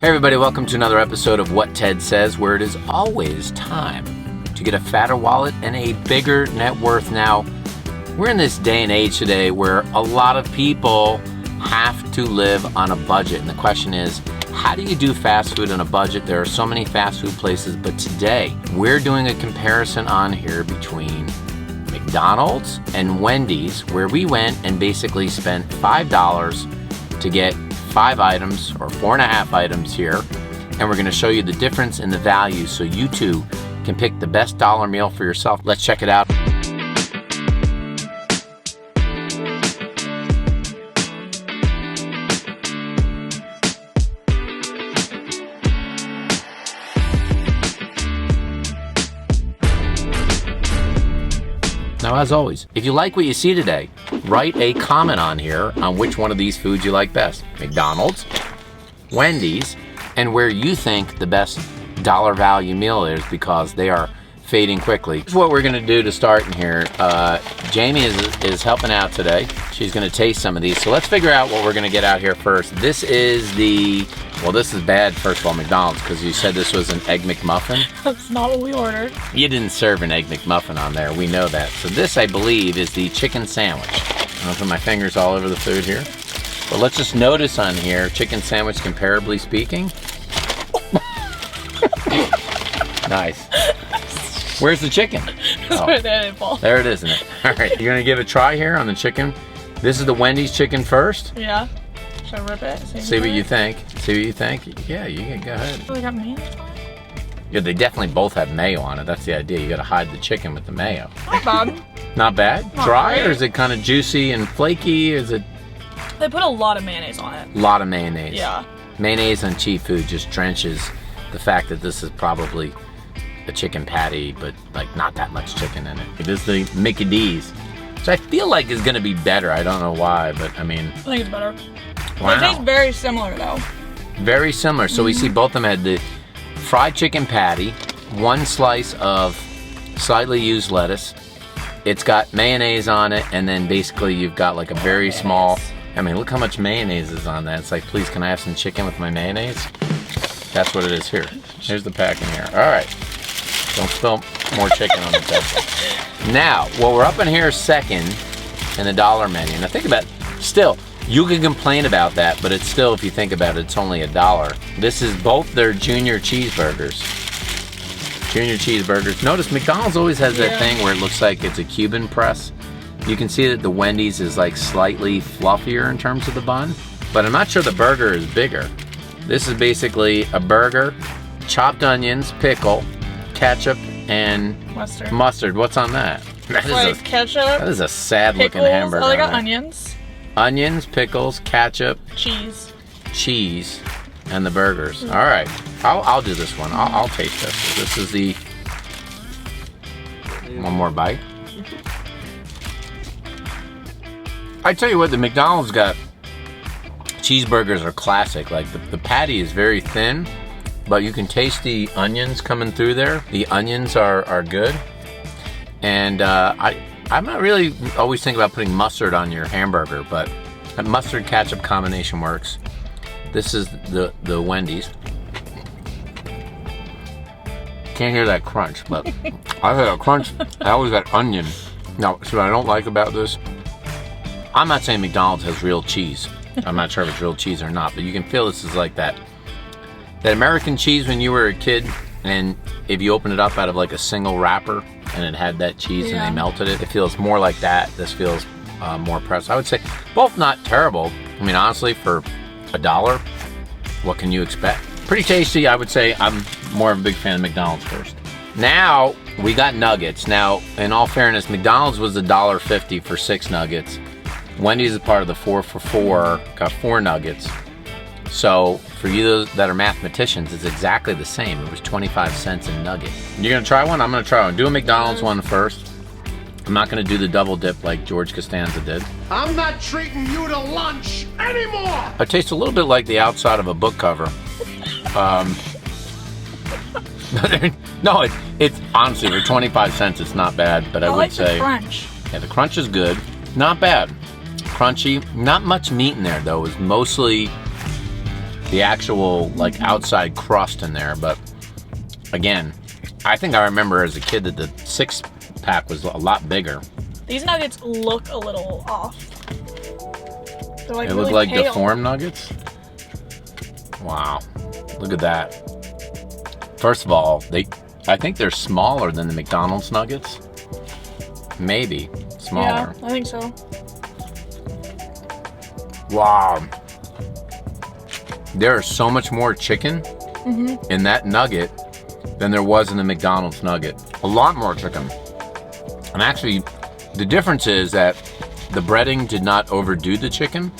Hey everybody, welcome to another episode of What Ted Says, where it is always time to get a fatter wallet and a bigger net worth. Now, we're in this day and age today where a lot of people have to live on a budget. And the question is, how do you do fast food on a budget? There are so many fast food places, but today we're doing a comparison on here between McDonald's and Wendy's, where we went and basically spent $5 to get 5 items or 4.5 items here, and we're going to show you the difference in the value so you too can pick the best dollar meal for yourself. Let's check it out. Now, as always, if you like what you see today, write a comment on here on which one of these foods you like best. McDonald's, Wendy's, and where you think the best dollar value meal is, because they are fading quickly. Here's what we're gonna do to start in here. Jamie is helping out today. She's gonna taste some of these. So let's figure out what we're gonna get out here first. This is this is bad, first of all, McDonald's, because you said this was an Egg McMuffin. That's not what we ordered. You didn't serve an Egg McMuffin on there, we know that. So this, I believe, is the chicken sandwich. I'm gonna put my fingers all over the food here. But let's just notice on here, chicken sandwich comparably speaking. Nice. Where's the chicken? That's where they fall. There it is, isn't it? All right, you're gonna give it a try here on the chicken. This is the Wendy's chicken first. Yeah. Should I rip it? See what you think. See what you think. Yeah, you can go ahead. Oh, they got mayonnaise on it? Yeah, they definitely both have mayo on it. That's the idea. You gotta hide the chicken with the mayo. Not bad. Not bad? Not Dry, great. or is it kind of juicy and flaky? Is it? They put a lot of mayonnaise on it. A lot of mayonnaise. Yeah. Mayonnaise on cheap food just drenches the fact that this is probably a chicken patty, but like not that much chicken in it. It is the Mickey D's, which I feel like is gonna be better. I don't know why, but I mean. I think it's better. Wow. They taste very similar though. Very similar. So we see both of them had the fried chicken patty, one slice of slightly used lettuce. It's got mayonnaise on it, and then basically you've got like a very small, I mean, look how much mayonnaise is on that. It's like, please, can I have some chicken with my mayonnaise? That's what it is here. Here's the packing here. All right. Don't spill more chicken on the table. Now, well, we're up in here second in the dollar menu. Now think about it. Still, you can complain about that, but it's still, if you think about it, it's only $1. This is both their junior cheeseburgers. Junior cheeseburgers. Notice McDonald's always has that thing where it looks like it's a Cuban press. You can see that the Wendy's is like slightly fluffier in terms of the bun, but I'm not sure the burger is bigger. This is basically a burger, chopped onions, pickle, ketchup, and mustard. What's on that? Ketchup. That is a sad-looking pickles. hamburger. Oh, they got on there. onions. Onions, pickles, ketchup, cheese, and the burgers. All right, I'll do this one. I'll taste this. This is the one more bite. I tell you what, the McDonald's got cheeseburgers are classic. Like the patty is very thin, but you can taste the onions coming through there. The onions are good, and I'm not really always thinking about putting mustard on your hamburger, but that mustard ketchup combination works. This is the Wendy's. Can't hear that crunch, but I hear a crunch. I always got onion. Now, so what I don't like about this, I'm not saying McDonald's has real cheese. I'm not sure if it's real cheese or not, but you can feel this is like that American cheese when you were a kid, and if you open it up out of like a single wrapper and it had that cheese and they melted it, it feels more like that. This feels more pressed. I would say both not terrible. I mean, honestly, for $1, what can you expect? Pretty tasty. I would say I'm more of a big fan of McDonald's first. Now we got nuggets. Now, in all fairness, McDonald's was $1.50 for 6 nuggets. Wendy's is part of the 4 for $4, got 4 nuggets. So for you that are mathematicians, it's exactly the same. It was 25 cents a nugget. You're gonna try one? I'm gonna try one. Do a McDonald's one first. I'm not gonna do the double dip like George Costanza did. I'm not treating you to lunch anymore! It tastes a little bit like the outside of a book cover. No, it's honestly, for 25 cents, it's not bad, but I would like say. The crunch. Yeah, the crunch is good. Not bad. Crunchy. Not much meat in there, though. It's mostly the actual like outside crust in there. But again, I think I remember as a kid that the 6-pack was a lot bigger. These nuggets look a little off. They're like They really look like pale. deformed nuggets. Wow, look at that. First of all, I think they're smaller than the McDonald's nuggets. Maybe smaller. Yeah, I think so. Wow. There is so much more chicken in that nugget than there was in the McDonald's nugget. A lot more chicken. And actually, the difference is that the breading did not overdo the chicken,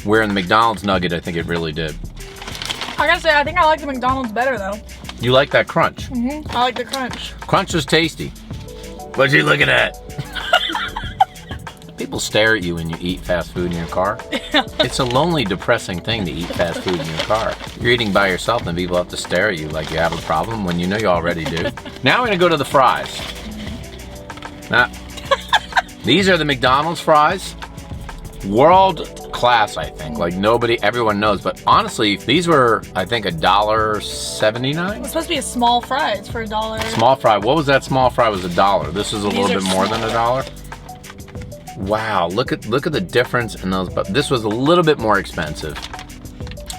where in the McDonald's nugget, I think it really did. I gotta say, I think I like the McDonald's better though. You like that crunch? I like the crunch. Crunch is tasty. What you looking at? People stare at you when you eat fast food in your car. It's a lonely, depressing thing to eat fast food in your car. You're eating by yourself and people have to stare at you like you have a problem when you know you already do. Now we're gonna go to the fries. Now, these are the McDonald's fries. World class, I think. Like everyone knows. But honestly, these were, I think, $1.79. It's supposed to be a small fries for $1. Small fry. What was that small fry? Was $1. This is a little bit more than $1. Wow, look at the difference in those. But this was a little bit more expensive.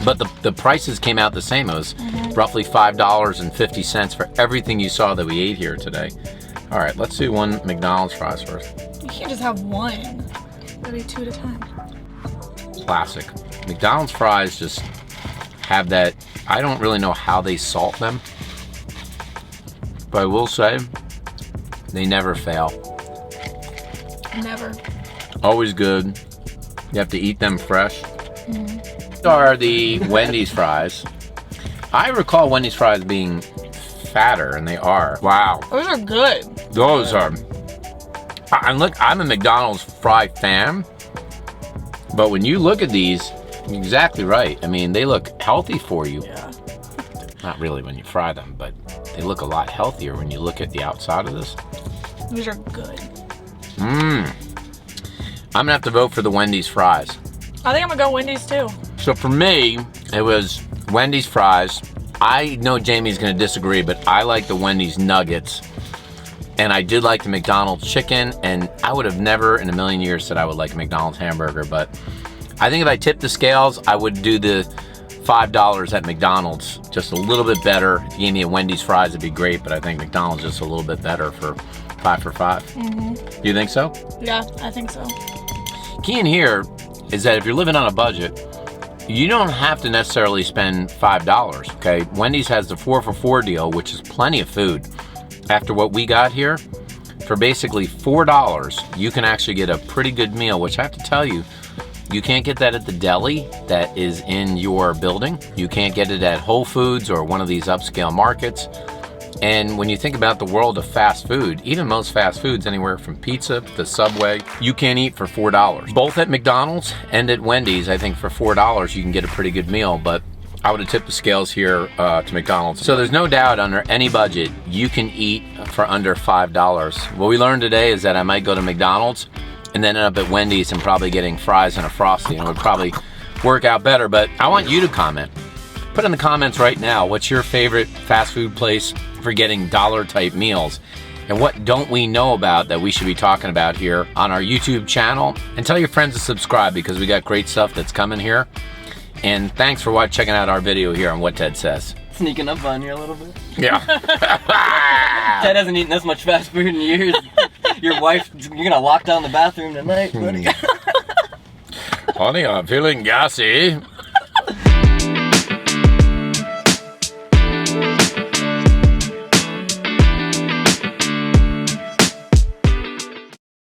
But the prices came out the same. It was roughly $5.50 for everything you saw that we ate here today. All right, let's do one McDonald's fries first. You can't just have one. Gotta be 2 at a time. Classic. McDonald's fries just have that. I don't really know how they salt them, but I will say they never fail. Never. Always good. You have to eat them fresh. These are the Wendy's fries. I recall Wendy's fries being fatter, and they are. Wow. Those are good. Those are. And look, I'm a McDonald's fry fan, but when you look at these, you're exactly right. I mean, they look healthy for you. Yeah. Not really when you fry them, but they look a lot healthier when you look at the outside of this. These are good. I'm gonna have to vote for the Wendy's fries. I think I'm gonna go Wendy's too. So for me, it was Wendy's fries. I know Jamie's gonna disagree, but I like the Wendy's nuggets. And I did like the McDonald's chicken, and I would have never in a million years said I would like a McDonald's hamburger, but I think if I tipped the scales, I would do the $5 at McDonald's, just a little bit better. If you gave me a Wendy's fries, it'd be great, but I think McDonald's just a little bit better for 5 for $5. Do you think so? Yeah, I think so. Key in here is that if you're living on a budget, you don't have to necessarily spend $5, okay? Wendy's has the 4 for $4 deal, which is plenty of food. After what we got here, for basically $4, you can actually get a pretty good meal, which I have to tell you, you can't get that at the deli that is in your building. You can't get it at Whole Foods or one of these upscale markets. And when you think about the world of fast food, even most fast foods, anywhere from pizza to Subway, you can eat for $4. Both at McDonald's and at Wendy's, I think for $4 you can get a pretty good meal, but I would have tipped the scales here to McDonald's. So there's no doubt under any budget, you can eat for under $5. What we learned today is that I might go to McDonald's and then end up at Wendy's and probably getting fries and a Frosty, and it would probably work out better, but I want you to comment. Put in the comments right now, what's your favorite fast food place for getting dollar type meals? And what don't we know about that we should be talking about here on our YouTube channel? And tell your friends to subscribe because we got great stuff that's coming here. And thanks for checking out our video here on What Ted Says. Sneaking up on you a little bit. Yeah. Ted hasn't eaten this much fast food in years. Your wife, you're gonna lock down the bathroom tonight, buddy. Honey, I'm feeling gassy.